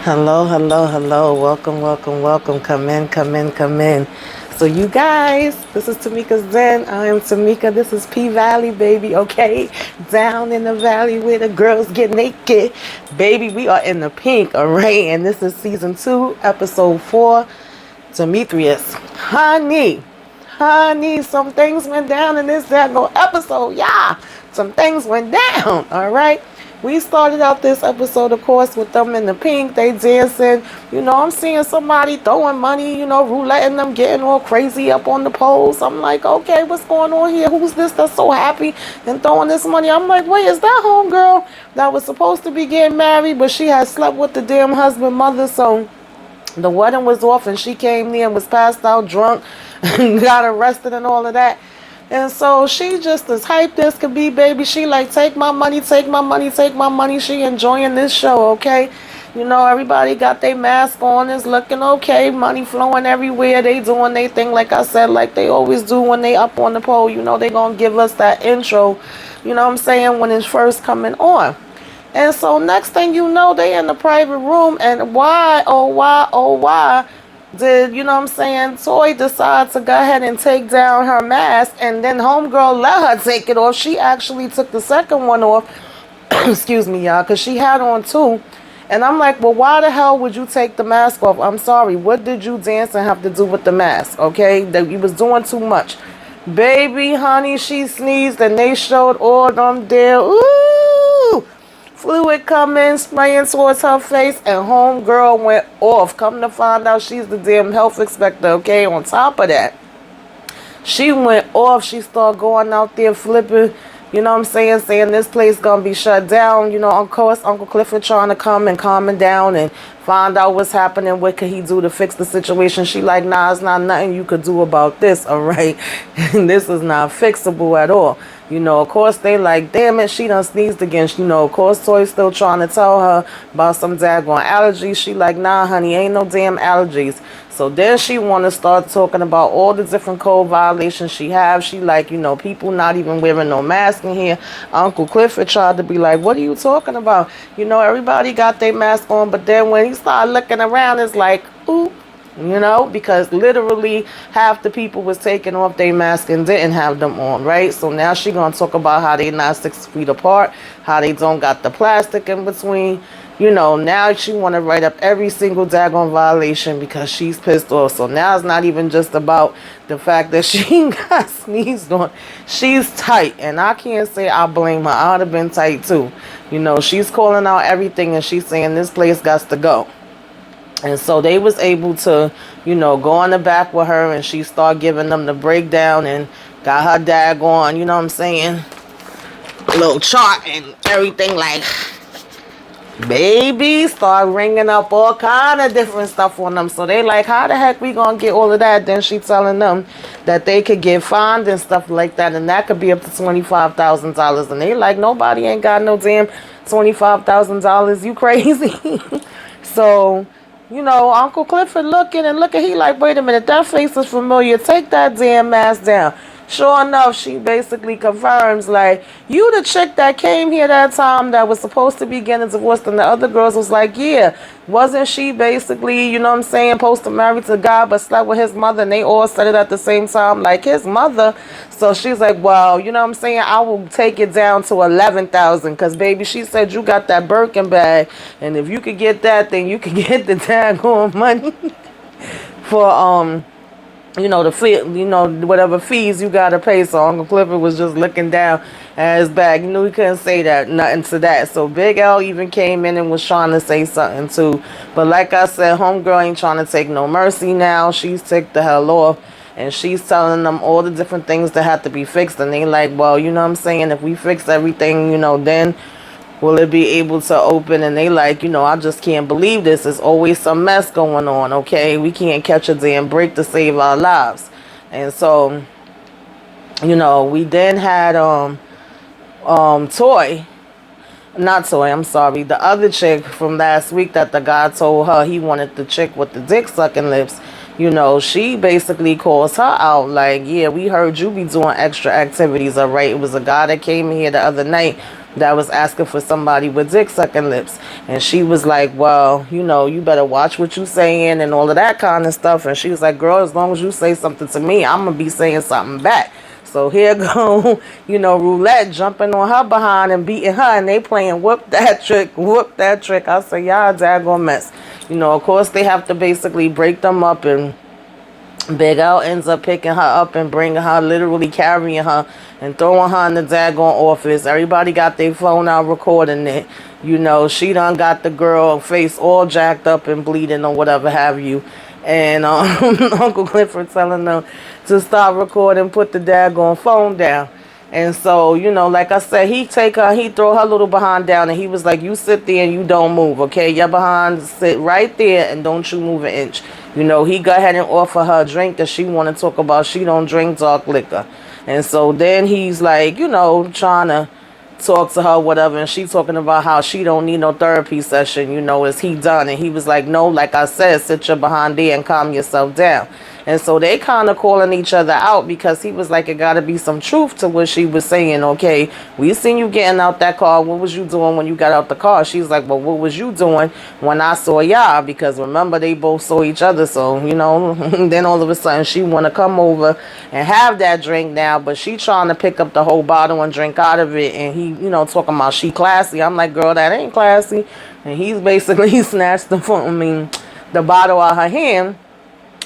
Hello, hello, hello. Welcome, welcome, welcome. Come in, come in, come in. So you guys, this is Tamika's Den. I am Tamika. This is P-Valley, baby, okay? Down in the valley where the girls get naked. Baby, we are in the pink, all right? And this is season 2, episode 4, Demethrius. Honey, some things went down in this daggone episode. Yeah, some things went down, all right? We started out this episode, of course, with them in the pink. They dancing. I'm seeing somebody throwing money, rouletting them, getting all crazy up on the poles. I'm like, okay, what's going on here? Who's this that's so happy and throwing this money? I'm like, wait, is that homegirl that was supposed to be getting married, but she had slept with the damn husband mother, so the wedding was off and she came there and was passed out drunk and got arrested and all of that. And so she just as hyped as could be, baby. She like, take my money, take my money, take my money. She enjoying this show, okay? Everybody got their mask on. It's looking okay. Money flowing everywhere. They doing their thing, like I said, like they always do when they up on the pole. They going to give us that intro, what I'm saying, when it's first coming on. And so next thing you know, they in the private room. And why did, Toy decide to go ahead and take down her mask, and then homegirl let her take it off. She actually took the second one off. Excuse me, y'all, because she had on two. And I'm like, well, why the hell would you take the mask off? I'm sorry. What did you dancing have to do with the mask? Okay, that you was doing too much. Baby, honey, she sneezed and they showed all them there. Ooh! Fluid coming, spraying towards her face, and homegirl went off. Come to find out, she's the damn health inspector, okay? On top of that, she went off. She started going out there flipping, saying this place gonna be shut down. Of course, Uncle Clifford trying to come and calm it down and find out what's happening. What could he do to fix the situation? She like, nah, it's not nothing you could do about this, all right? This is not fixable at all. Of course, they like, damn it, she done sneezed again. Of course, Toy's still trying to tell her about some daggone allergies. She like, nah, honey, ain't no damn allergies. So then she want to start talking about all the different code violations she have. She like, people not even wearing no mask in here. Uncle Clifford tried to be like, what are you talking about? Everybody got their mask on. But then when he started looking around, it's like, ooh. Because literally half the people was taking off their mask and didn't have them on, right? So now she gonna talk about how they not 6 feet apart, how they don't got the plastic in between. Now she want to write up every single daggone violation because she's pissed off. So now it's not even just about the fact that she got sneezed on. She's tight, and I can't say I blame her. I would have been tight too. She's calling out everything, and she's saying this place got to go. And so they was able to, go on the back with her, and she started giving them the breakdown and got her daggone, little chart and everything, like, baby, start ringing up all kind of different stuff on them. So they like, how the heck we gonna get all of that? Then she telling them that they could get fined and stuff like that, and that could be up to $25,000. And they like, nobody ain't got no damn $25,000. You crazy? So Uncle Clifford looking, he like, wait a minute, that face is familiar. Take that damn mask down. Sure enough, she basically confirms, like, you the chick that came here that time that was supposed to be getting divorced, and the other girls was like, yeah, wasn't she basically, supposed to marry to God but slept with his mother, and they all said it at the same time, like his mother. So she's like, well, I will take it down to 11,000 because, baby, she said you got that Birkin bag, and if you could get that, then you could get the daggone money for, the fee, whatever fees you gotta pay. So Uncle Clifford was just looking down at his bag. He knew he couldn't say nothing to that. So Big L even came in and was trying to say something too. But like I said, homegirl ain't trying to take no mercy now. She's ticked the hell off. And she's telling them all the different things that have to be fixed. And they like, well, if we fix everything, then will it be able to open? And they like, I just can't believe this. There's always some mess going on, okay? We can't catch a damn break to save our lives. And so, we then had the other chick from last week that the guy told her he wanted the chick with the dick sucking lips. She basically calls her out like, yeah, we heard you be doing extra activities, all right? It was a guy that came here the other night that was asking for somebody with dick sucking lips. And she was like, well, you better watch what you saying and all of that kind of stuff. And she was like, girl, as long as you say something to me, I'm going to be saying something back. So here go, Roulette jumping on her behind and beating her, and they playing whoop that trick, whoop that trick. I say, y'all daggone mess. Of course they have to basically break them up, and Big L ends up picking her up and bringing her, literally carrying her and throwing her in the daggone office. Everybody got their phone out recording it. She done got the girl face all jacked up and bleeding or whatever have you. And Uncle Clifford telling them to stop recording, put the daggone phone down. And so, like I said, he throw her little behind down, and he was like, you sit there and you don't move, okay? Your behind sit right there and don't you move an inch. He go ahead and offer her a drink that she want to talk about. She don't drink dark liquor. And so then he's like, trying to talk to her, whatever, and she talking about how she don't need no therapy session, is he done? And he was like, no, like I said, sit your behind there and calm yourself down. And so they kind of calling each other out, because he was like, it got to be some truth to what she was saying. Okay, we seen you getting out that car. What was you doing when you got out the car? She's like, well, what was you doing when I saw y'all? Because remember, they both saw each other. So, then all of a sudden she want to come over and have that drink now, but she trying to pick up the whole bottle and drink out of it. And he, talking about she classy. I'm like, girl, that ain't classy. And he's basically snatched the bottle out her hand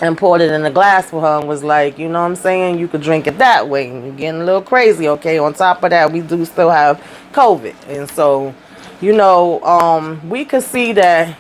and poured it in a glass for her and was like, you know what I'm saying? You could drink it that way. And you're getting a little crazy, okay? On top of that, we do still have COVID. And so, we could see that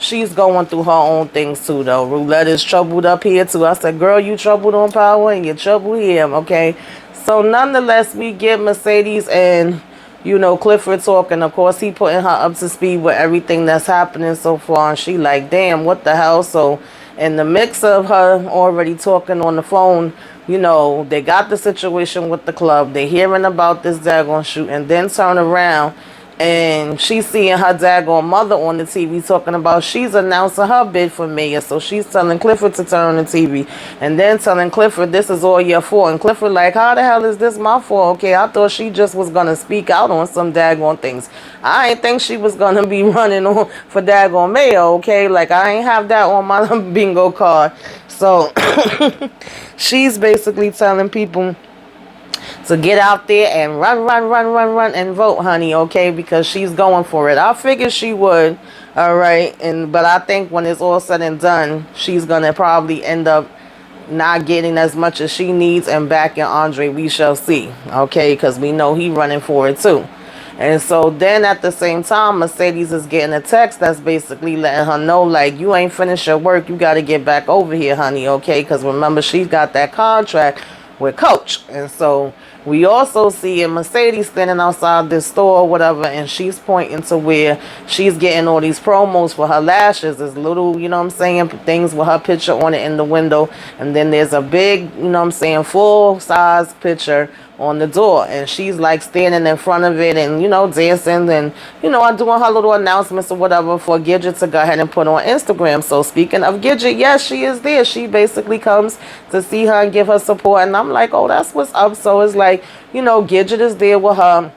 she's going through her own things too, though. Roulette is troubled up here too. I said, girl, you troubled on power and you're troubled here, okay? So nonetheless, we get Mercedes and, Clifford talking. Of course, he putting her up to speed with everything that's happening so far. And she like, damn, what the hell? So in the mix of her already talking on the phone, they got the situation with the club. They hearing about this daggone shoot, and then turn around and she's seeing her daggone mother on the TV talking about she's announcing her bid for mayor. So she's telling Clifford to turn on the TV and then telling Clifford, this is all your fault. And Clifford like, how the hell is this my fault? Okay, I thought she just was going to speak out on some daggone things. I ain't think she was going to be running on for daggone mayor, okay? Like, I ain't have that on my bingo card. So she's basically telling people to get out there and run and vote, honey, okay? Because she's going for it. I figured she would, all right? But I think when it's all said and done, she's going to probably end up not getting as much as she needs and backing Andre. We shall see, okay? Because we know he running for it too. And so then at the same time, Mercedes is getting a text that's basically letting her know, like, you ain't finished your work. You got to get back over here, honey, okay? Because remember, she's got that contract with Coach. And so we also see a Mercedes standing outside this store or whatever, and she's pointing to where she's getting all these promos for her lashes. There's little, things with her picture on it in the window. And then there's a big, full-size picture on the door. And she's like standing in front of it and, dancing and, doing her little announcements or whatever for Gidget to go ahead and put on Instagram. So speaking of Gidget, yes, she is there. She basically comes to see her and give her support. And I'm like, oh, that's what's up. So it's like, Gidget is there with her.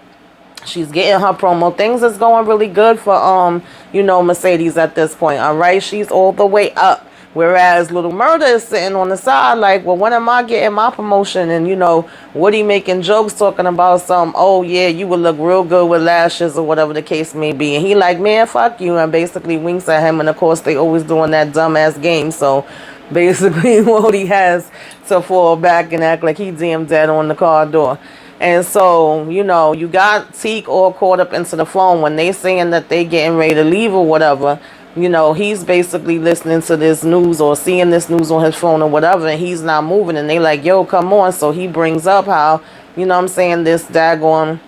She's getting her promo. Things is going really good for, Mercedes at this point. All right. She's all the way up. Whereas Little Murder is sitting on the side like, well, when am I getting my promotion? And, Woody making jokes talking about some, oh, yeah, you would look real good with lashes or whatever the case may be. And he like, man, fuck you. And basically winks at him. And, of course, they always doing that dumbass game. So basically Woody has to fall back and act like he damn dead on the car door. And so, you got Teak all caught up into the phone when they saying that they getting ready to leave or whatever. He's basically listening to this news or seeing this news on his phone or whatever, and he's not moving. And they like, yo, come on. So he brings up how, this daggone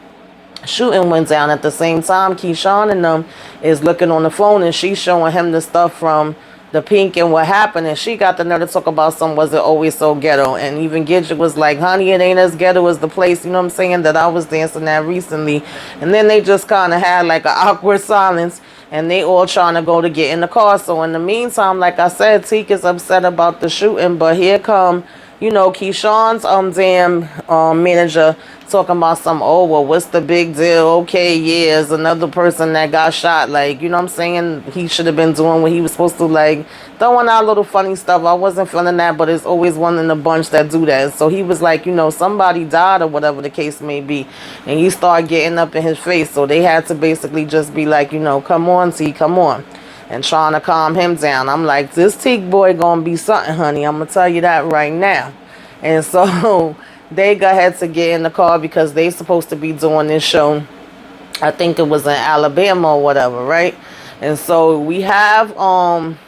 shooting went down. At the same time, Keyshawn and them is looking on the phone, and she's showing him the stuff from the Pink and what happened. And she got the nerve to talk about some, was it always so ghetto? And even Gidget was like, honey, it ain't as ghetto as the place, that I was dancing at recently. And then they just kind of had like an awkward silence. And they all trying to go to get in the car. So in the meantime, like I said, Teak is upset about the shooting. But here come, you know, Keyshawn's damn manager talking about some, oh well, what's the big deal? Okay, yeah, it's another person that got shot. Like, you know what I'm saying? He should have been doing what he was supposed to, like throwing out little funny stuff. I wasn't feeling that, but it's always one in the bunch that do that. So he was like, you know, somebody died or whatever the case may be, and he started getting up in his face. So they had to basically just be like, you know, come on, T, come on, and trying to calm him down. I'm like, this Teak boy gonna be something, honey. I'm gonna tell you that right now. And so they got had to get in the car because they supposed to be doing this show. I think it was in Alabama or whatever, right? And so we have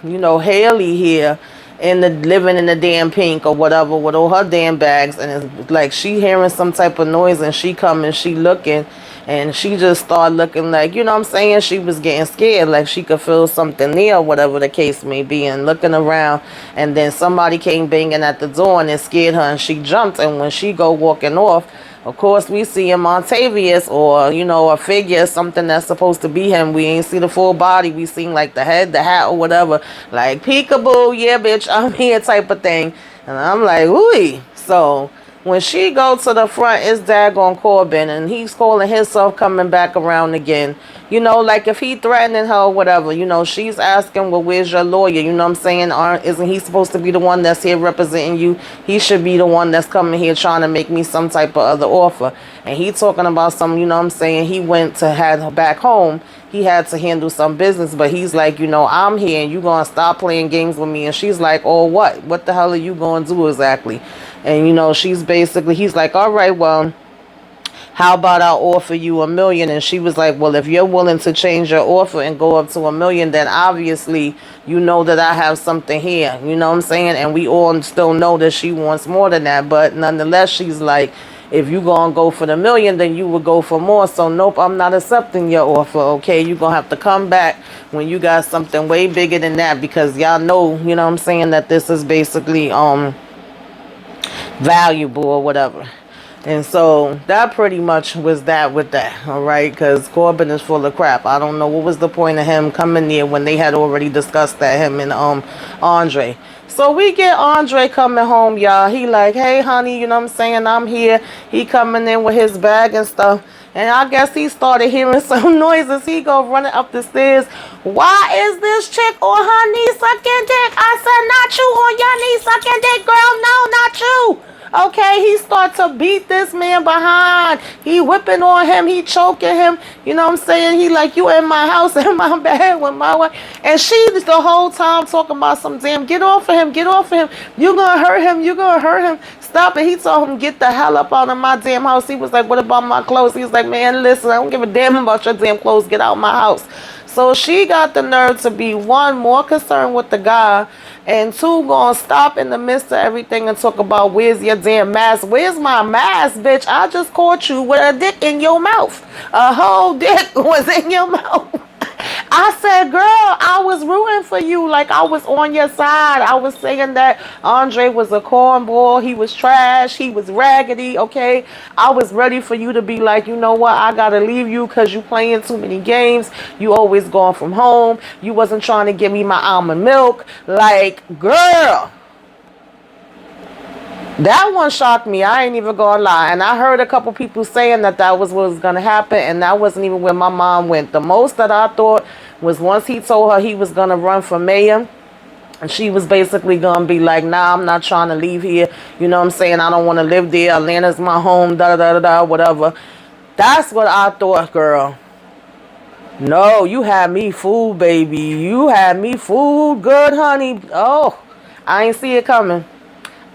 you know, Haley here in the living in the damn pink or whatever with all her damn bags, and it's like she hearing some type of noise and she coming, she looking, and she just started looking like, you know what I'm saying, she was getting scared, like she could feel something there or whatever the case may be, and looking around, and then somebody came banging at the door and it scared her and she jumped, and when she go walking off, of course, we see him Montavious, or, you know, a figure, something that's supposed to be him. We ain't see the full body. We seen like the head, the hat, or whatever. Like, peekaboo, yeah, bitch, I'm here type of thing. And I'm like, ooh. So when she go to the front, it's daggone Corbin, and he's calling himself coming back around again. You know, like if he threatening her or whatever, you know, she's asking, well, where's your lawyer? You know what I'm saying? Isn't he supposed to be the one that's here representing you? He should be the one that's coming here trying to make me some type of other offer. And he talking about some, you know what I'm saying? He went to head back home. He had to handle some business, but he's like, you know, I'm here and you going to stop playing games with me. And she's like, oh, what? What the hell are you going to do exactly? And, you know, she's basically, he's like, all right, well, how about I offer you $1 million? And she was like, well, if you're willing to change your offer and go up to $1 million, then obviously you know that I have something here. You know what I'm saying? And we all still know that she wants more than that. But nonetheless, she's like, if you going to go for the $1 million, then you would go for more. So nope, I'm not accepting your offer. Okay, you're going to have to come back when you got something way bigger than that, because y'all know, you know what I'm saying, that this is basically valuable or whatever. And so that pretty much was that with that, all right? Because Corbin is full of crap. I don't know what was the point of him coming there when they had already discussed that, him and Andre. So we get Andre coming home, y'all. He like, hey, honey, you know what I'm saying? I'm here. He coming in with his bag and stuff. And I guess he started hearing some noises. He go running up the stairs. Why is this chick on her knee sucking dick? I said, not you on your knee sucking dick, girl. No, not you. Okay, he start to beat this man behind. He whipping on him. He choking him. You know what I'm saying? He like, you in my house, in my bed with my wife. And she the whole time talking about some damn, get off of him, get off of him. You gonna hurt him, you gonna hurt him. Stop it. He told him, get the hell up out of my damn house. He was like, what about my clothes? He was like, man, listen, I don't give a damn about your damn clothes. Get out of my house. So she got the nerve to be, one, more concerned with the guy, and two, gonna stop in the midst of everything and talk about, where's your damn mask? Where's my mask, bitch? I just caught you with a dick in your mouth. A whole dick was in your mouth. I said, girl, I was rooting for you. Like, I was on your side. I was saying that Andre was a cornball. He was trash. He was raggedy, okay? I was ready for you to be like, you know what? I got to leave you because you playing too many games. You always going from home. You wasn't trying to give me my almond milk. Like, girl. That one shocked me. I ain't even gonna lie. And I heard a couple people saying that that was what was gonna happen, and that wasn't even where my mom went. The most that I thought was once he told her he was gonna run for mayor, and she was basically gonna be like, nah, I'm not trying to leave here. You know what I'm saying? I don't want to live there. Atlanta's my home, da-da-da-da, whatever. That's what I thought, girl. No, you had me fooled, baby. You had me fooled good, honey. Oh, I ain't see it coming.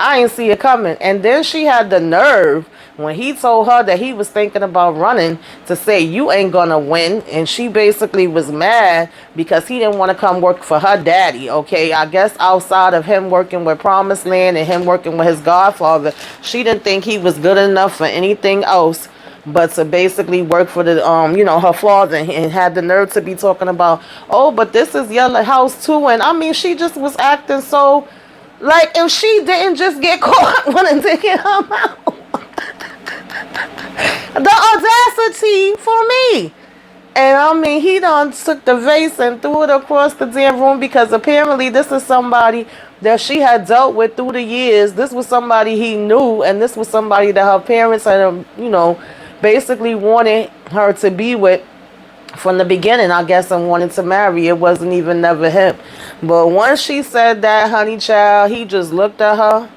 I ain't see it coming. And then she had the nerve when he told her that he was thinking about running to say, you ain't gonna win. And she basically was mad because he didn't want to come work for her daddy. Okay, I guess outside of him working with Promised Land and him working with his godfather, she didn't think he was good enough for anything else but to basically work for the you know, her father, and had the nerve to be talking about, oh, but this is your house too. And I mean, she just was acting so like if she didn't just get caught with a dick in her mouth. The audacity for me. And I mean, he done took the vase and threw it across the damn room because apparently this is somebody that she had dealt with through the years. This was somebody he knew, and this was somebody that her parents had, basically wanted her to be with from the beginning, I guess, and wanted to marry. It wasn't even never him. But once she said that, honey child, he just looked at her.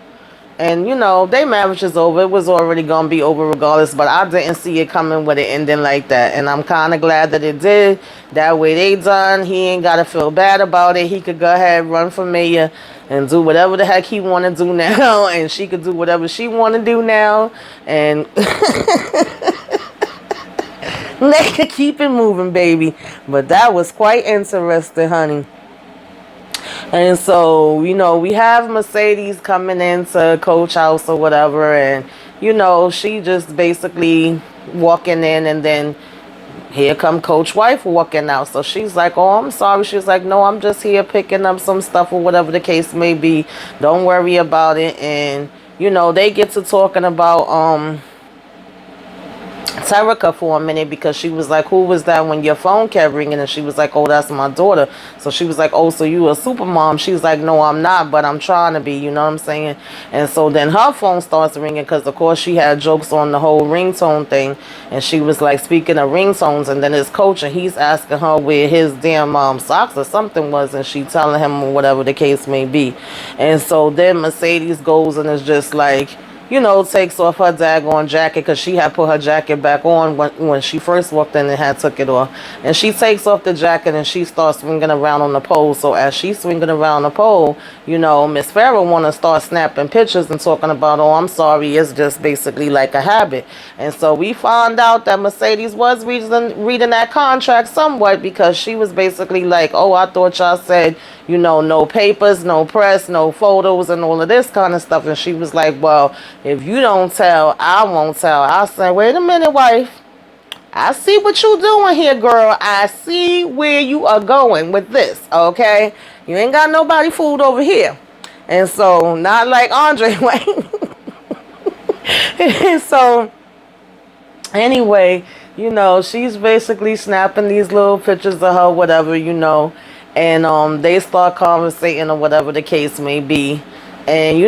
And, they marriage is over. It was already going to be over regardless. But I didn't see it coming with an ending like that. And I'm kind of glad that it did. That way they done. He ain't got to feel bad about it. He could go ahead, run for mayor, and do whatever the heck he want to do now. And she could do whatever she want to do now. And they could keep it moving, baby. But that was quite interesting, honey. And so, we have Mercedes coming into Coach House or whatever. And, she just basically walking in, and then here come Coach Wife walking out. So she's like, oh, I'm sorry. She's like, no, I'm just here picking up some stuff or whatever the case may be. Don't worry about it. And, they get to talking about, Terica for a minute, because she was like, who was that when your phone kept ringing? And she was like, oh, that's my daughter. So she was like, oh, so you a super mom? She was like, no, I'm not, but I'm trying to be, you know what I'm saying? And so then her phone starts ringing, because of course she had jokes on the whole ringtone thing. And she was like, speaking of ringtones, and then his coach, and he's asking her where his damn socks or something was, and she telling him whatever the case may be. And so then Mercedes goes and is just like, takes off her daggone jacket, because she had put her jacket back on when she first walked in and had took it off. And she takes off the jacket and she starts swinging around on the pole. So as she's swinging around the pole, Miss Farrah want to start snapping pictures and talking about, oh, I'm sorry, it's just basically like a habit. And so we found out that Mercedes was reading that contract somewhat, because she was basically like, oh, I thought y'all said, no papers, no press, no photos, and all of this kind of stuff. And she was like, well, if you don't tell, I won't tell. I said, wait a minute, wife. I see what you doing here, girl. I see where you are going with this, okay? You ain't got nobody fooled over here. And so, not like Andre Wayne. And so, anyway, she's basically snapping these little pictures of her, whatever, and they start conversating or whatever the case may be. And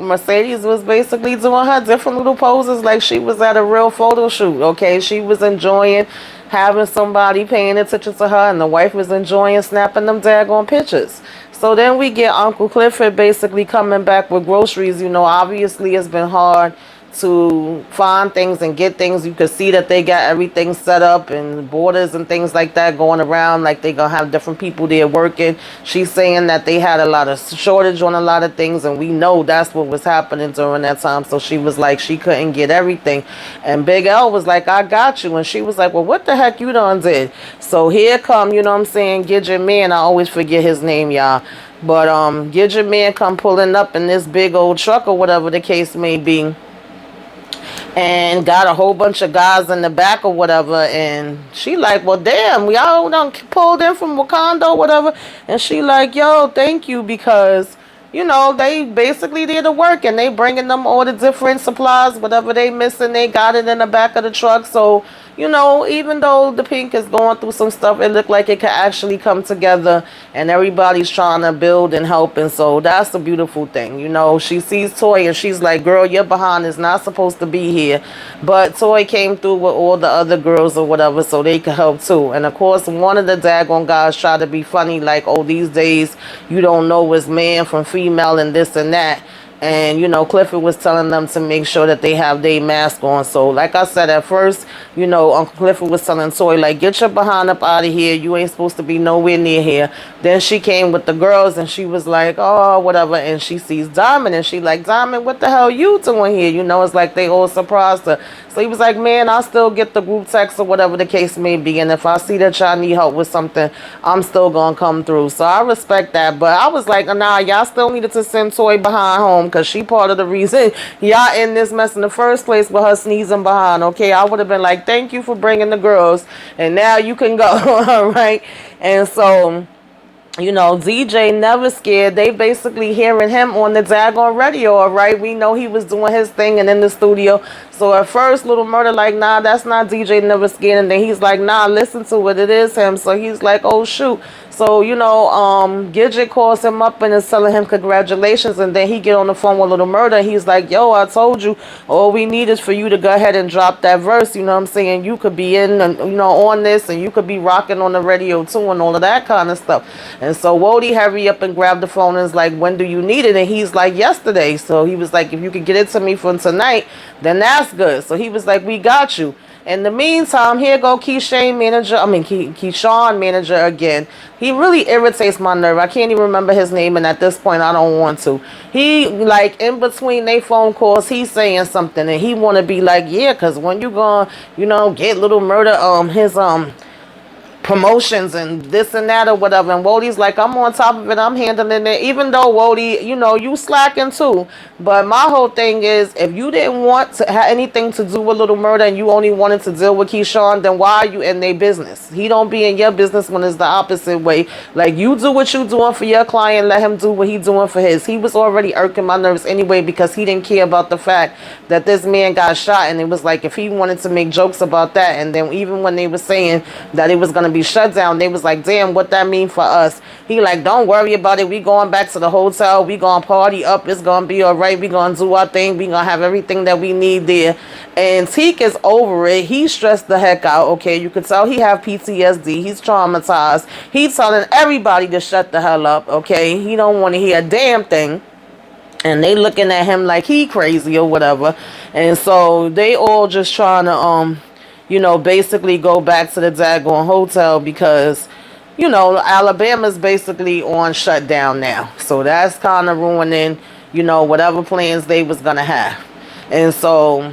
Mercedes was basically doing her different little poses like she was at a real photo shoot. Okay, she was enjoying having somebody paying attention to her, and the wife was enjoying snapping them daggone pictures. So then we get Uncle Clifford basically coming back with groceries. Obviously it's been hard to find things and get things. You could see that they got everything set up and borders and things like that going around, like they gonna have different people there working. She's saying that they had a lot of shortage on a lot of things, and we know that's what was happening during that time. So she was like, she couldn't get everything, and Big L was like, I got you. And she was like, well, what the heck you done did? So here come, Gidget Man. I always forget his name, y'all. But Gidget Man come pulling up in this big old truck or whatever the case may be, and got a whole bunch of guys in the back or whatever. And she like, well, damn, we all done pulled in from Wakanda or whatever. And she like, yo, thank you, because they basically did the work, and they bringing them all the different supplies, whatever they missing, they got it in the back of the truck. So even though the Pink is going through some stuff, it looked like it could actually come together, and everybody's trying to build and help. And so that's a beautiful thing. She sees Toy, and she's like, girl, your behind is not supposed to be here. But Toy came through with all the other girls or whatever, so they could help too. And of course, one of the daggone guys tried to be funny, like, oh, these days you don't know what's man from female and this and that. And Clifford was telling them to make sure that they have their mask on. So like I said, at first, Uncle Clifford was telling Toy, like, get your behind up out of here, you ain't supposed to be nowhere near here. Then she came with the girls, and she was like, oh, whatever. And she sees Diamond, and she like, Diamond, what the hell you doing here? It's like they all surprised her. So he was like, man, I'll still get the group text or whatever the case may be, and if I see that y'all need help with something, I'm still gonna come through. So I respect that. But I was like, nah, y'all still needed to send Toy behind home, because she part of the reason y'all in this mess in the first place with her sneezing behind. Okay, I would have been like, thank you for bringing the girls, and now you can go. All right. And so you know, DJ never scared. They basically hearing him on the daggone radio, all right? We know he was doing his thing and in the studio. So at first, Little Murder like, nah, that's not DJ never scared. And then he's like, nah, listen to it. It is him. So he's like, oh, shoot. So, you know, Gidget calls him up and is telling him congratulations. And then he get on the phone with Little Murder. He's like, yo, I told you, all we need is for you to go ahead and drop that verse. You know what I'm saying? You could be in, and you know, on this, and you could be rocking on the radio too and all of that kind of stuff. And so Wody hurry up and grab the phone and is like, when do you need it? And he's like, yesterday. So he was like, if you could get it to me for tonight, then that's good. So he was like, we got you. In the meantime, here go Keyshawn manager again. He really irritates my nerve. I can't even remember his name, and at this point, I don't want to. He, like, in between they phone calls, he's saying something, and he want to be like, yeah, because when you gonna, you know, get Little Murder, his, promotions and this and that or whatever, and Wody's like, I'm on top of it, I'm handling it, even though Wody, you know, you slacking too. But my whole thing is, if you didn't want to have anything to do with Little Murder and you only wanted to deal with Keyshawn, then why are you in their business? He don't be in your business when it's the opposite way. Like, you do what you doing for your client, let him do what he doing for his. He was already irking my nerves anyway, because he didn't care about the fact that this man got shot, and it was like, if he wanted to make jokes about that, and then even when they were saying that it was going to be shut down, they was like, damn, what that mean for us? He like, don't worry about it, we going back to the hotel, we gonna party up, it's gonna be all right, we gonna do our thing, we gonna have everything that we need there. And Teak is over it. He stressed the heck out. Okay, you could tell he have PTSD. He's traumatized. He's telling everybody to shut the hell up. Okay, he don't want to hear a damn thing. And they looking at him like he crazy or whatever. And so they all just trying to you know, basically go back to the daggone hotel, because, you know, Alabama's basically on shutdown now. So that's kind of ruining, you know, whatever plans they was going to have. And so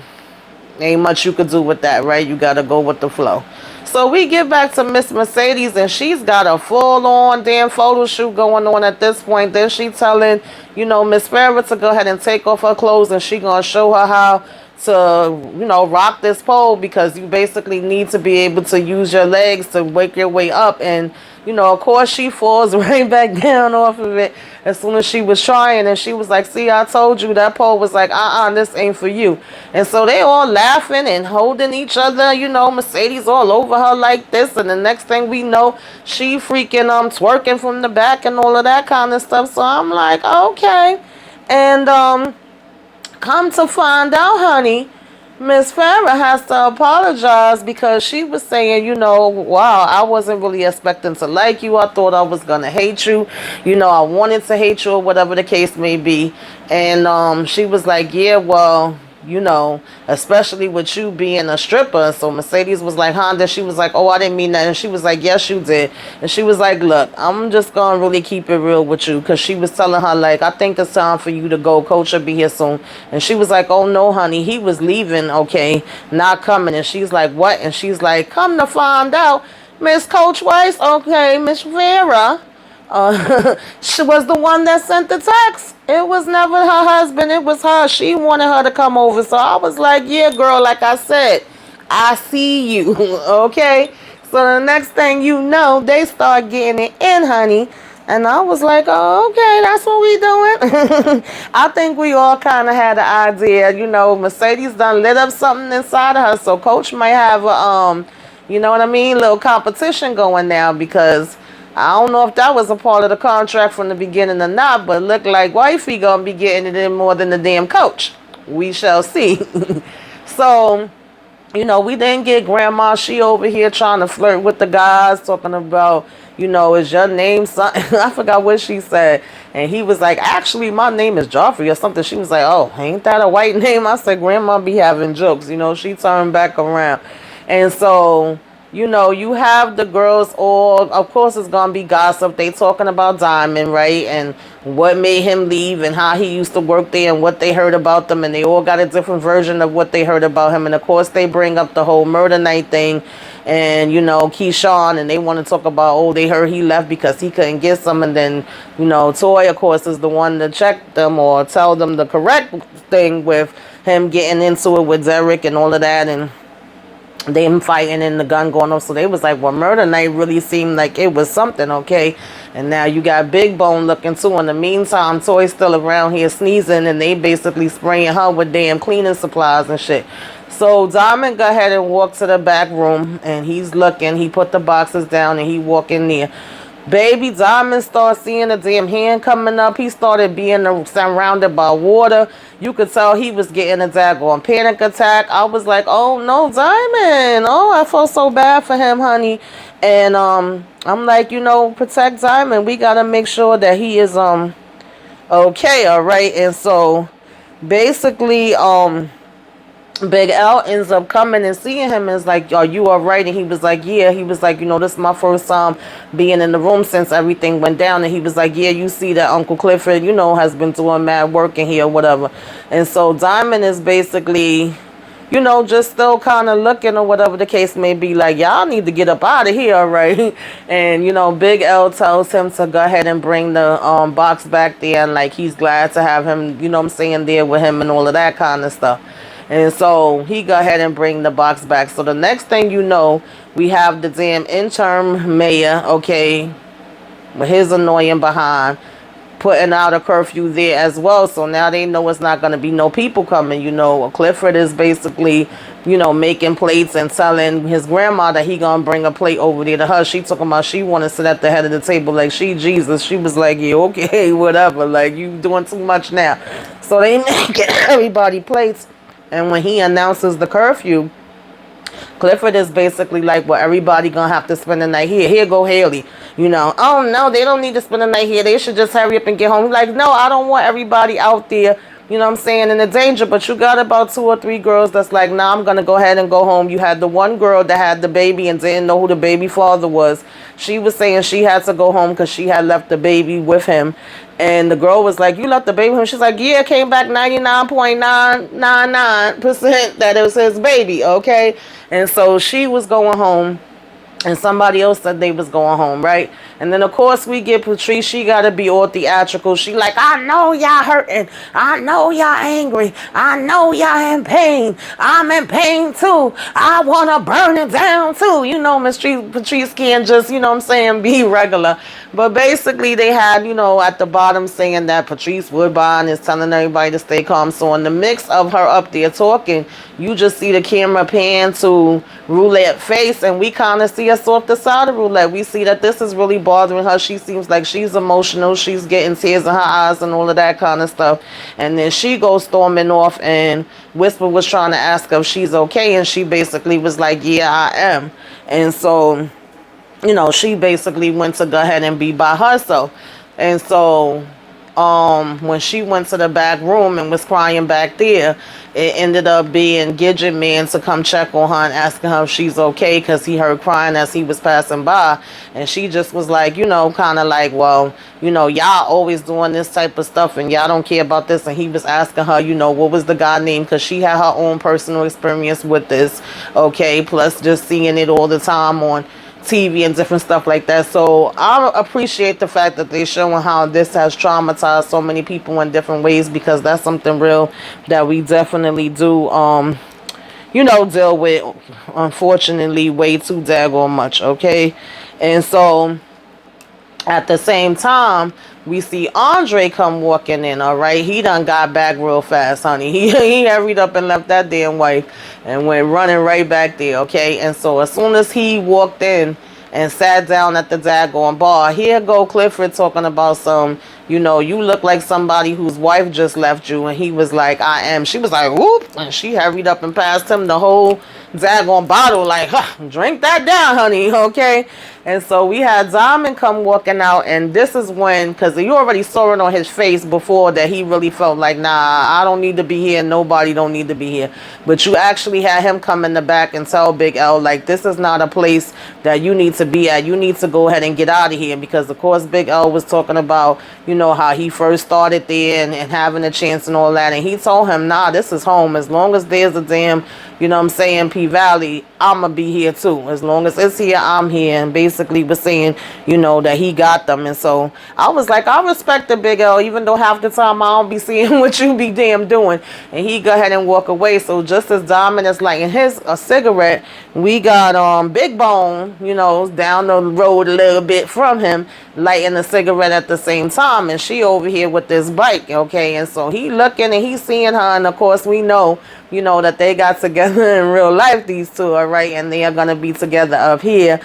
ain't much you could do with that, right? You got to go with the flow. So we get back to Miss Mercedes, and she's got a full-on damn photo shoot going on at this point. Then she telling, you know, Miss Farrah to go ahead and take off her clothes, and she going to show her how to, you know, rock this pole, because you basically need to be able to use your legs to wake your way up. And, you know, of course she falls right back down off of it as soon as she was trying, and she was like, see, I told you. That pole was like, this ain't for you. And so they all laughing and holding each other, you know, Mercedes all over her like this, and the next thing we know, she freaking twerking from the back and all of that kind of stuff. So I'm like, okay. And come to find out, honey, Miss Farrah has to apologize, because she was saying, you know, wow, I wasn't really expecting to like you. I thought I was going to hate you. You know, I wanted to hate you, or whatever the case may be. And she was like, yeah, well, you know, especially with you being a stripper. So Mercedes was like, Honda, she was like, oh, I didn't mean that. And she was like, yes, you did. And she was like, look, I'm just going to really keep it real with you. Because she was telling her, like, I think it's time for you to go. Coach will be here soon. And she was like, oh, no, honey, he was leaving, okay, not coming. And she's like, what? And she's like, come to find out, Miss Coach Weiss, okay, Miss Farrah, she was the one that sent the text. It was never her husband. It was her. She wanted her to come over. So I was like, yeah, girl, like I said, I see you. Okay. So the next thing you know, they start getting it in, honey. And I was like, oh, okay, that's what we doing. I think we all kind of had an idea. You know, Mercedes done lit up something inside of her. So Coach might have a, you know what I mean, little competition going now, because I don't know if that was a part of the contract from the beginning or not, but it looked like wifey gonna be getting it in more than the damn coach. We shall see. So, you know, we didn't get grandma. She over here trying to flirt with the guys, talking about, you know, is your name something? I forgot what she said. And he was like, actually, my name is Joffrey or something. She was like, oh, ain't that a white name? I said, grandma be having jokes. You know, she turned back around. And so, you know, you have the girls all, of course it's going to be gossip. They talking about Diamond, right? And what made him leave and how he used to work there and what they heard about them. And they all got a different version of what they heard about him. And of course they bring up the whole murder night thing and, you know, Keyshawn. And they want to talk about, oh, they heard he left because he couldn't get some. And then, you know, Toy, of course, is the one to check them or tell them the correct thing with him getting into it with Derek and all of that. And them fighting and the gun going off. So they was like, well, murder night really seemed like it was something, okay? And now you got Big Bone looking too. In the meantime, Toy's still around here sneezing, and they basically spraying her with damn cleaning supplies and shit. So Diamond go ahead and walk to the back room, and he's looking. He put the boxes down, and he walk in there. Baby Diamond started seeing a damn hand coming up. He started being surrounded by water. You could tell he was getting a daggone panic attack. I was like, oh no, Diamond. Oh, I felt so bad for him, honey. And I'm like, you know, protect Diamond. We gotta make sure that he is okay, all right. And so basically, Big L ends up coming and seeing him and is like, are you alright? And he was like, yeah. He was like, you know, this is my first time being in the room since everything went down. And he was like, yeah, you see that Uncle Clifford, you know, has been doing mad work in here or whatever. And so Diamond is basically, you know, just still kind of looking or whatever the case may be, like, y'all need to get up out of here, right? And, you know, Big L tells him to go ahead and bring the box back there, and like he's glad to have him, you know what I'm saying, there with him and all of that kind of stuff. And so he go ahead and bring the box back. So the next thing you know, we have the damn interim mayor, okay, with his annoying behind, putting out a curfew there as well. So now they know it's not going to be no people coming. You know, Clifford is basically, you know, making plates and telling his grandma that he going to bring a plate over there to her. She talking about she want to sit at the head of the table like she Jesus. She was like, yeah, okay, whatever. Like, you doing too much now. So they making everybody plates. And when he announces the curfew, Clifford is basically like, well, everybody gonna have to spend the night here. Here go Haley. You know, oh no, they don't need to spend the night here. They should just hurry up and get home. He's like, no, I don't want everybody out there, you know what I'm saying, in the danger. But you got about 2 or 3 girls that's like, nah, I'm gonna go ahead and go home. You had the one girl that had the baby and didn't know who the baby father was. She was saying she had to go home because she had left the baby with him. And the girl was like, you left the baby with him? She's like, yeah, came back 99.999% that it was his baby, okay? And so she was going home. And somebody else said they was going home, right? And then, of course, we get Patrice. She got to be all theatrical. She like, I know y'all hurting. I know y'all angry. I know y'all in pain. I'm in pain, too. I want to burn it down, too. You know, Miss Patrice can't just, you know what I'm saying, be regular. But basically, they had, you know, at the bottom saying that Patrice Woodbine is telling everybody to stay calm. So in the mix of her up there talking, you just see the camera pan to Roulette face, and we kind of see us off the side of Roulette. We see that this is really bothering her. She seems like she's emotional. She's getting tears in her eyes and all of that kind of stuff. And then she goes storming off, and Whisper was trying to ask her if she's okay, and she basically was like, yeah, I am. And so, you know, she basically went to go ahead and be by herself. And so when she went to the back room and was crying back there, it ended up being Gidget Man to come check on her and asking her if she's okay, because he heard crying as he was passing by. And she just was like, you know, kind of like, well, you know, y'all always doing this type of stuff and y'all don't care about this. And he was asking her, you know, what was the guy name, because she had her own personal experience with this, okay, plus just seeing it all the time on TV and different stuff like that. So I appreciate the fact that they're showing how this has traumatized so many people in different ways, because that's something real that we definitely do you know, deal with, unfortunately, way too daggone much, okay? And so at the same time, we see Andre come walking in, all right? He done got back real fast, honey. He hurried up and left that damn wife and went running right back there, okay? And so as soon as he walked in and sat down at the daggone bar, here go Clifford talking about some, you know, you look like somebody whose wife just left you. And he was like, I am. She was like, whoop. And she hurried up and passed him the whole daggone bottle, like, drink that down, honey, okay? And so we had Diamond come walking out, and this is when, because you already saw it on his face before that he really felt like, nah, I don't need to be here, nobody don't need to be here. But you actually had him come in the back and tell Big L, like, this is not a place that you need to be at. You need to go ahead and get out of here, because of course Big L was talking about, you you know, how he first started there and having a chance and all that. And he told him, nah, this is home. As long as there's a damn, you know what I'm saying, P-Valley, I'm going to be here too. As long as it's here, I'm here. And basically was saying, you know, that he got them. And so I was like, I respect the Big L, even though half the time I don't be seeing what you be damn doing. And he go ahead and walk away. So just as Diamond is lighting his a cigarette, we got Big Bone, you know, down the road a little bit from him, lighting a cigarette at the same time. And she over here with this bike, okay? And so he looking and he seeing her. And of course we know, you know, that they got together in real life, these two, all right? And they are going to be together up here.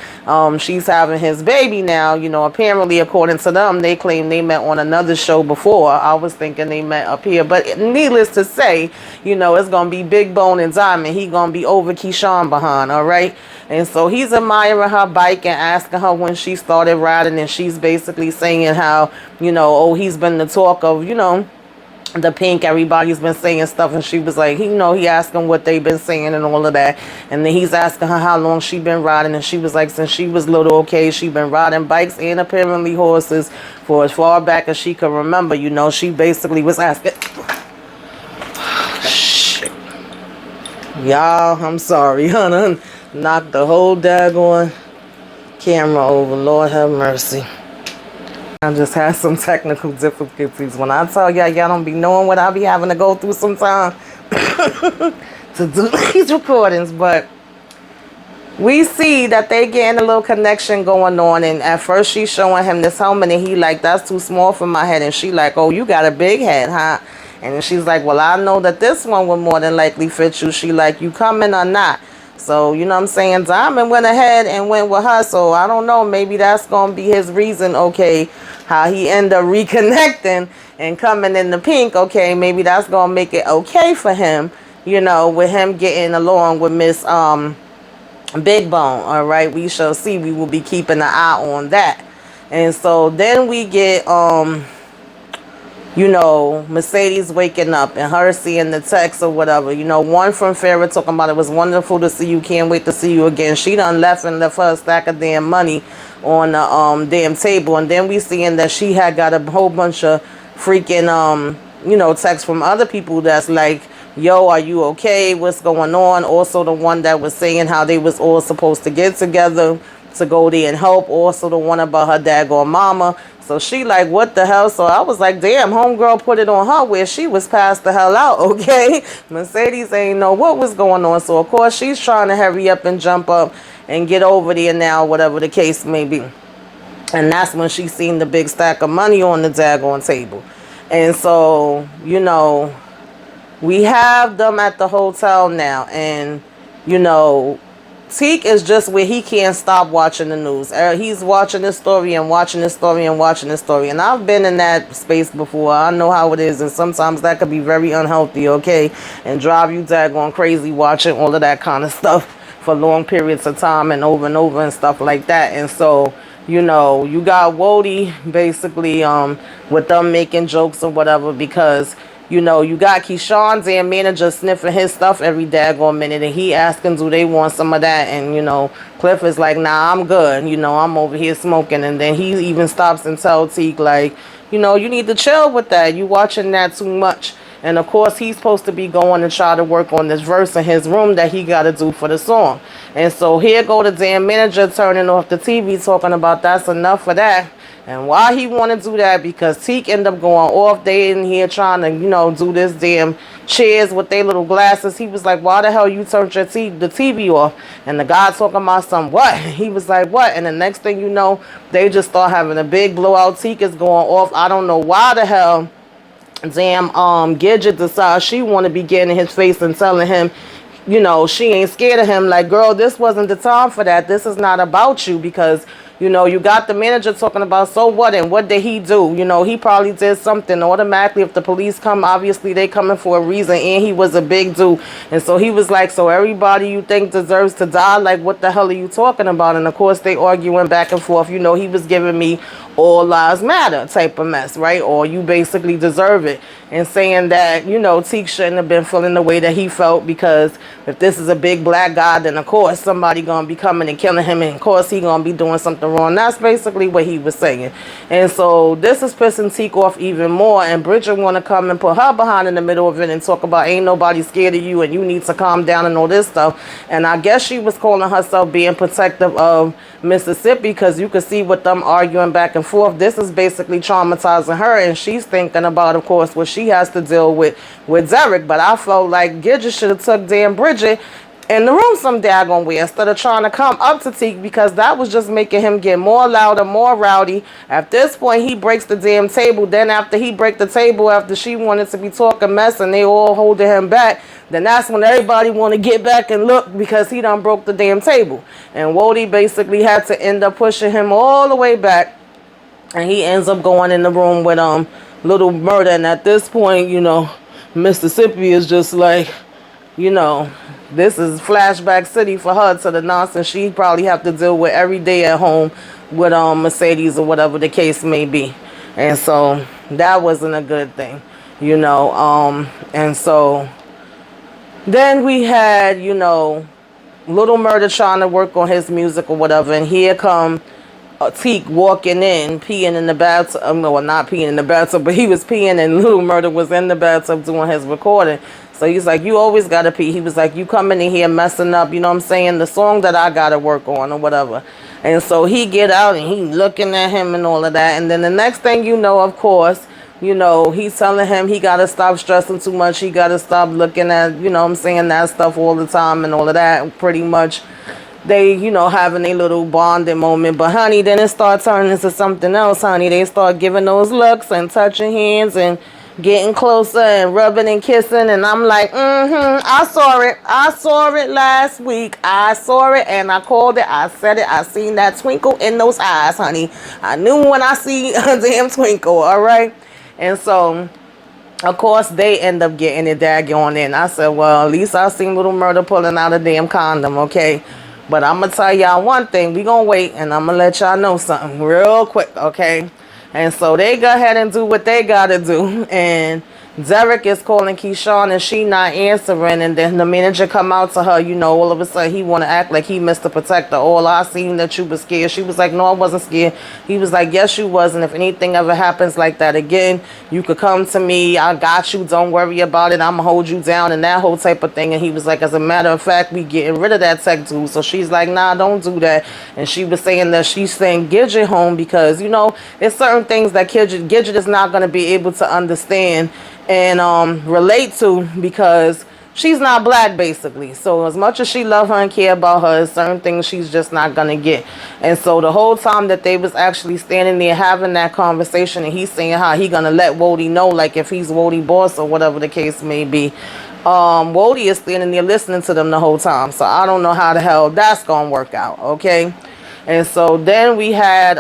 She's having his baby now. You know, apparently, according to them, they claim they met on another show before. I was thinking they met up here. But needless to say, you know, it's going to be Big Bone and Diamond. He going to be over Keyshawn behind, all right? And so he's admiring her bike and asking her when she started riding. And she's basically saying how, you know, oh, he's been the talk of, you know, the Pink, everybody's been saying stuff. And she was like, you know, he asking what they've been saying and all of that. And then he's asking her how long she been riding. And she was like, since she was little, okay, she been riding bikes and apparently horses for as far back as she could remember. You know, she basically was asking. Shit. Y'all, I'm sorry, honey. Knocked the whole daggone camera over. Lord have mercy. I just had some technical difficulties. When I tell y'all, y'all don't be knowing what I be having to go through sometimes to do these recordings. But we see that they getting a little connection going on. And at first she's showing him this helmet and he like, that's too small for my head. And she like, oh, you got a big head, huh? And then she's like, well, I know that this one would more than likely fit you. She like, you coming or not? So, you know what I'm saying? Diamond went ahead and went with her. So, I don't know. Maybe that's going to be his reason, okay, how he ended up reconnecting and coming in the Pink, okay. Maybe that's going to make it okay for him, you know, with him getting along with Miss Big Bone, all right? We shall see. We will be keeping an eye on that. And so, then we get, you know, Mercedes waking up and her seeing the text or whatever. You know, one from Farrah talking about it was wonderful to see you. Can't wait to see you again. She done left her a stack of damn money on the damn table. And then we seeing that she had got a whole bunch of freaking, you know, texts from other people that's like, yo, are you okay? What's going on? Also the one that was saying how they was all supposed to get together to go there and help. Also the one about her daggone mama. So she like, what the hell? So I was like, damn, homegirl put it on her where she was passed the hell out, okay? Mercedes ain't know what was going on. So, of course, she's trying to hurry up and jump up and get over there now, whatever the case may be. And that's when she seen the big stack of money on the daggone table. And so, you know, we have them at the hotel now. And, you know, Teak is just where he can't stop watching the news. He's watching this story and watching this story and watching this story. And I've been in that space before. I know how it is. And sometimes that could be very unhealthy, okay? And drive you daggone crazy watching all of that kind of stuff for long periods of time and over and stuff like that. And so, you know, you got Wody basically with them making jokes or whatever because, you know, you got Keyshawn's damn manager sniffing his stuff every daggone minute. And he asking, do they want some of that? And, you know, Cliff is like, nah, I'm good. You know, I'm over here smoking. And then he even stops and tells Teak, like, you know, you need to chill with that. You watching that too much. And, of course, he's supposed to be going to try to work on this verse in his room that he got to do for the song. And so here go the damn manager turning off the TV talking about that's enough for that. And why he want to do that? Because Teak end up going off. They in here trying to, you know, do this damn chairs with their little glasses. He was like, why the hell you turned the TV off? And the guy talking about some what? He was like, what? And the next thing you know, they just start having a big blowout. Teak is going off. I don't know why the hell damn Gidget decides she want to be getting in his face and telling him, you know, she ain't scared of him. Like, girl, this wasn't the time for that. This is not about you because, you know, you got the manager talking about so what and what did he do? You know, he probably did something. Automatically, if the police come, obviously they coming for a reason. And he was a big dude. And so he was like, so everybody you think deserves to die? Like, what the hell are you talking about? And, of course, they arguing back and forth. You know, he was giving me all lives matter type of mess, right? Or you basically deserve it. And saying that, you know, Teak shouldn't have been feeling the way that he felt because if this is a big black guy, then, of course, somebody going to be coming and killing him. And, of course, he going to be doing something on. That's basically what he was saying. And so this is pissing Teak off even more. And Bridget want to come and put her behind in the middle of it and talk about ain't nobody scared of you and you need to calm down and all this stuff. And I guess she was calling herself being protective of Mississippi because you could see with them arguing back and forth. This is basically traumatizing her. And she's thinking about, of course, what she has to deal with Derek. But I felt like Gidget should have took damn Bridget in the room some daggone way instead of trying to come up to Teak, because that was just making him get more louder, more rowdy. At this point, he breaks the damn table. Then after he break the table, after she wanted to be talking mess and they all holding him back, then that's when everybody want to get back and look because he done broke the damn table. And Wody basically had to end up pushing him all the way back. And he ends up going in the room with Little Murder. And at this point, you know, Mississippi is just like, you know, this is flashback city for her to the nonsense she probably have to deal with every day at home with Mercedes or whatever the case may be. And so that wasn't a good thing, you know. And so then we had, you know, Little Murder trying to work on his music or whatever, and here come Teak walking in, peeing in the bathtub. No, not peeing in the bathtub, but he was peeing and Little Murder was in the bathtub doing his recording. So he's like, you always got to pee. He was like, you coming in here messing up, you know what I'm saying, the song that I got to work on or whatever. And so he get out and he looking at him and all of that. And then the next thing you know, of course, you know, he's telling him he got to stop stressing too much. He got to stop looking at, you know what I'm saying, that stuff all the time and all of that. Pretty much they, you know, having a little bonding moment. But, honey, then it started turning into something else, honey. They start giving those looks and touching hands and getting closer and rubbing and kissing. And I'm like, I saw it. I saw it last week. I saw it and I called it. I said it. I seen that twinkle in those eyes, honey. I knew when I see a damn twinkle, all right? And so, of course, they end up getting it daggone in. I said, well, at least I seen Little Murder pulling out a damn condom, okay? But I'm going to tell y'all one thing. We going to wait and I'm going to let y'all know something real quick, okay? And so they go ahead and do what they got to do. And Derek is calling Keyshawn and she not answering. And then the manager come out to her, you know, all of a sudden he want to act like he Mr. Protector. All I seen that you was scared. She was like, no, I wasn't scared. He was like, yes, you was. And if anything ever happens like that again, you could come to me. I got you. Don't worry about it. I'm going to hold you down and that whole type of thing. And he was like, as a matter of fact, we getting rid of that tech dude. So she's like, nah, don't do that. And she was saying that she's saying Gidget home because, you know, there's certain things that Gidget is not going to be able to understand and relate to because she's not black, basically. So as much as she love her and care about her, certain things she's just not gonna get. And so the whole time that they was actually standing there having that conversation and he's saying how he gonna let Wody know, like if he's Wody boss or whatever the case may be, Wody is standing there listening to them the whole time. So I don't know how the hell that's gonna work out, okay? And so then we had,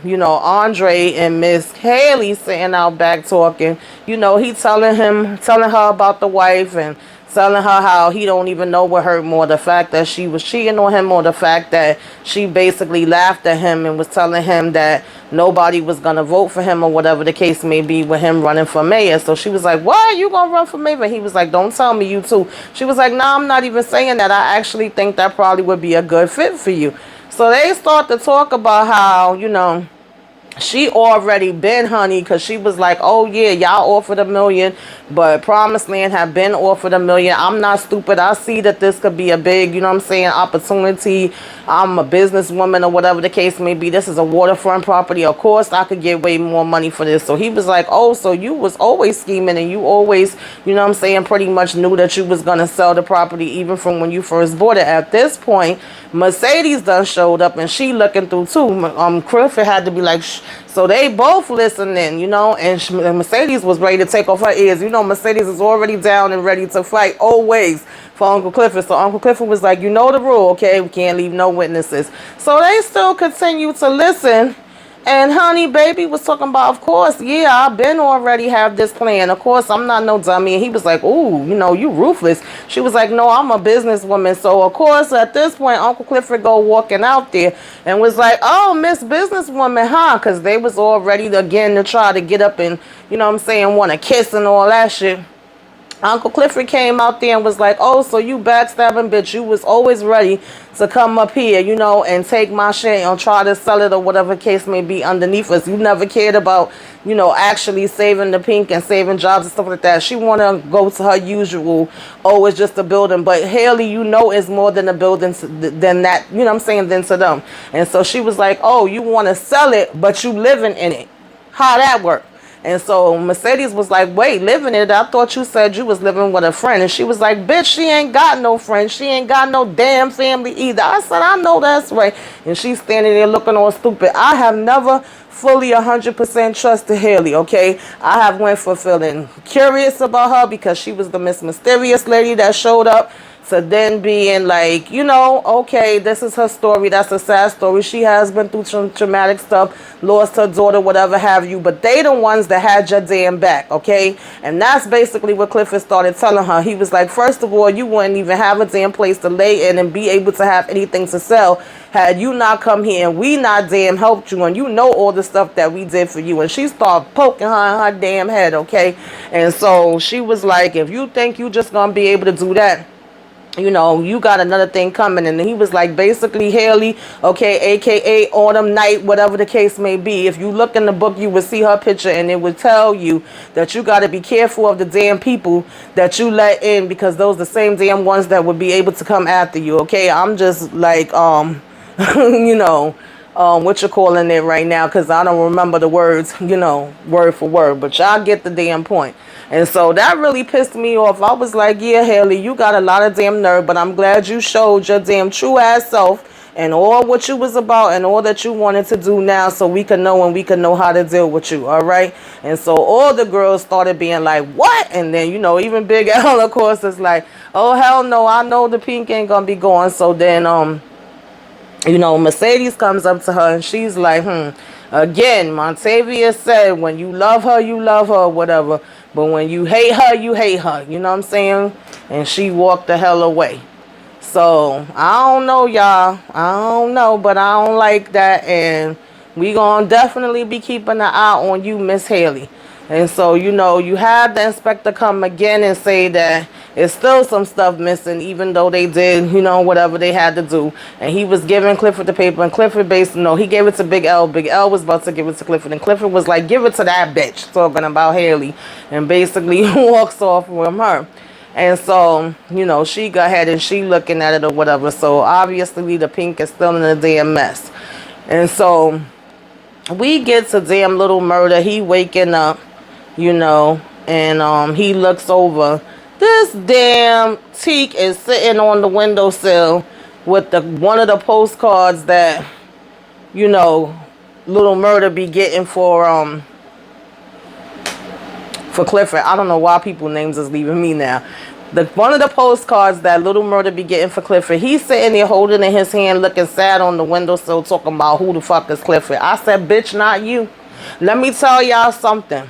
you know, Andre and Miss Haley sitting out back talking. You know, he telling her about the wife and telling her how he don't even know what hurt more, the fact that she was cheating on him or the fact that she basically laughed at him and was telling him that nobody was going to vote for him or whatever the case may be with him running for mayor. So she was like, what? You going to run for mayor? And he was like, don't tell me you too. She was like, no, I'm not even saying that. I actually think that probably would be a good fit for you. So they start to talk about how, you know, she already been, honey, because she was like, oh, yeah, y'all offered $1 million, but Promised Land have been offered $1 million. I'm not stupid. I see that this could be a big, you know what I'm saying, opportunity. I'm a businesswoman or whatever the case may be. This is a waterfront property. Of course, I could get way more money for this. So he was like, oh, so you was always scheming and you always, you know what I'm saying, pretty much knew that you was going to sell the property even from when you first bought it. At this point, Mercedes done showed up and she looking through too. Clifford had to be like, shh. So they both listening, you know, and Mercedes was ready to take off her ears. You know, Mercedes is already down and ready to fight always for Uncle Clifford. So Uncle Clifford was like, you know the rule, okay? We can't leave no witnesses. So they still continue to listen. And honey, baby was talking about, of course, yeah, I've been already have this plan. Of course, I'm not no dummy. And he was like, ooh, you know, you ruthless. She was like, no, I'm a businesswoman. So, of course, at this point, Uncle Clifford go walking out there and was like, oh, Miss Businesswoman, huh? Because they was all ready again to try to get up and, you know what I'm saying, want to kiss and all that shit. Uncle Clifford came out there and was like, oh, so you backstabbing bitch. You was always ready to come up here, you know, and take my shit and try to sell it or whatever case may be underneath us. You never cared about, you know, actually saving the pink and saving jobs and stuff like that. She want to go to her usual, oh, it's just a building. But Haley, you know, is more than a building than that, you know what I'm saying, than to them. And so she was like, oh, you want to sell it, but you living in it. How that work? And so Mercedes was like, wait, living it? I thought you said you was living with a friend. And she was like, bitch, she ain't got no friend. She ain't got no damn family either. I said, I know that's right. And she's standing there looking all stupid. I have never fully 100% trusted Haley, okay? I have went for feeling curious about her because she was the Miss Mysterious lady that showed up, to then being like, you know, okay, this is her story. That's a sad story. She has been through some traumatic stuff, lost her daughter, whatever have you. But they the ones that had your damn back, okay? And that's basically what Clifford started telling her. He was like, first of all, you wouldn't even have a damn place to lay in and be able to have anything to sell had you not come here and we not damn helped you, and you know all the stuff that we did for you. And she started poking her in her damn head, okay? And so she was like, if you think you just gonna be able to do that, you know, you got another thing coming. And he was like, basically, Haley, okay, aka Autumn Night, whatever the case may be. If you look in the book, you would see her picture and it would tell you that you got to be careful of the damn people that you let in, because those the same damn ones that would be able to come after you, okay? I'm just like, you know, what you're calling it right now, because I don't remember the words, you know, word for word, but y'all get the damn point. And so that really pissed me off. I was like, yeah, Haley, you got a lot of damn nerve, but I'm glad you showed your damn true ass self and all what you was about and all that you wanted to do now, so we can know and we can know how to deal with you, all right? And so all the girls started being like, what? And then, you know, even Big L, of course, is like, oh, hell no, I know the pink ain't gonna be going. So then, you know, Mercedes comes up to her and she's like, again, Montavia said, when you love her, whatever. But when you hate her, you hate her. You know what I'm saying? And she walked the hell away. So, I don't know, y'all. I don't know, but I don't like that. And we gonna definitely be keeping an eye on you, Miss Haley. And so, you know, you had the inspector come again and say that it's still some stuff missing, even though they did, you know, whatever they had to do. And he was giving Clifford the paper, and Clifford basically, no, he gave it to Big L. Big L was about to give it to Clifford, and Clifford was like, give it to that bitch, talking about Haley, and basically walks off from her. And so, you know, she go ahead and she looking at it or whatever. So, obviously, the pink is still in a damn mess. And so, we get to damn Little Murder. He waking up, you know, and he looks over. This damn teak is sitting on the windowsill with one of the postcards that, you know, Little Murder be getting for Clifford. I don't know why people names is leaving me now. One of the postcards that Little Murder be getting for Clifford, he's sitting there holding in his hand, looking sad on the windowsill, talking about who the fuck is Clifford. I said, bitch, not you. Let me tell y'all something.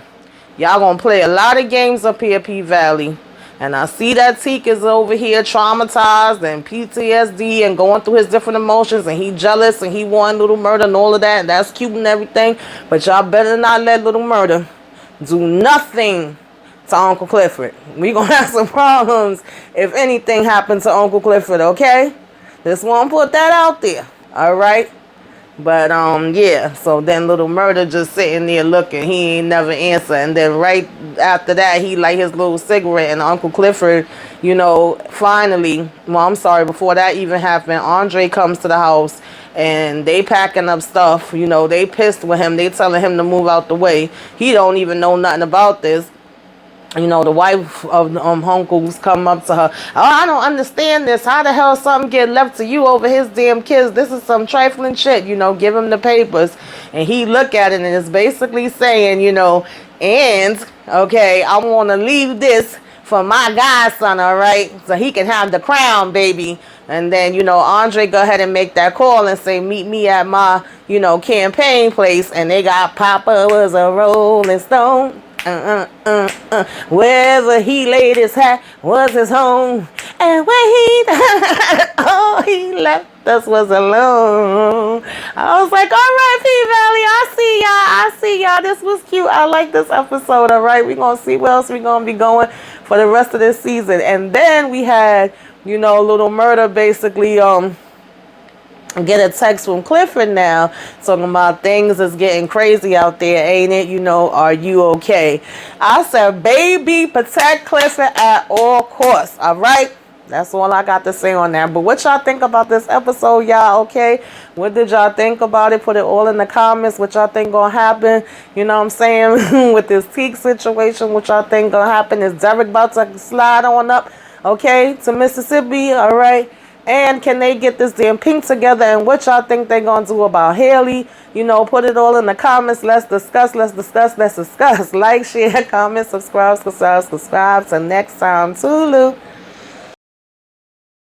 Y'all gonna play a lot of games up here, P-Valley. And I see that Teak is over here traumatized and PTSD and going through his different emotions, and he jealous and he want Little Murder and all of that. And that's cute and everything. But y'all better not let Little Murder do nothing to Uncle Clifford. We gonna have some problems if anything happened to Uncle Clifford, okay? Just want to put that out there, all right? But, yeah, so then Little Murder just sitting there looking. He ain't never answer. And then right after that, he light his little cigarette. And Uncle Clifford, you know, finally, well, I'm sorry, before that even happened, Andre comes to the house. And they packing up stuff. You know, they pissed with him. They telling him to move out the way. He don't even know nothing about this. You know, the wife of uncles come up to her. Oh, I don't understand this. How the hell something get left to you over his damn kids? This is some trifling shit. You know, give him the papers. And he look at it and it's basically saying, you know, and, okay, I want to leave this for my godson, all right? So he can have the crown, baby. And then, you know, Andre go ahead and make that call and say, meet me at my, you know, campaign place. And they got Papa was a Rolling Stone. Wherever he laid his hat was his home. And when he oh, he left us was alone. I was like, all right, P-Valley, I see y'all. This was cute. I like this episode. All right, we're going to see where else we're going to be going for the rest of this season. And then we had, you know, Little Murder basically, get a text from Clifford now talking about things is getting crazy out there, ain't it? You know, are you okay? I said, baby, protect Clifford at all costs. All right. That's all I got to say on that. But what y'all think about this episode, y'all? Okay. What did y'all think about it? Put it all in the comments. What y'all think gonna happen? You know what I'm saying? With this Teak situation, what y'all think gonna happen? Is Derek about to slide on up, okay, to Mississippi? All right. And can they get this damn Pink together? And what y'all think they gonna do about Haley? You know, put it all in the comments. Let's discuss. Like, share, comment, subscribe. Till next time. Toodaloo.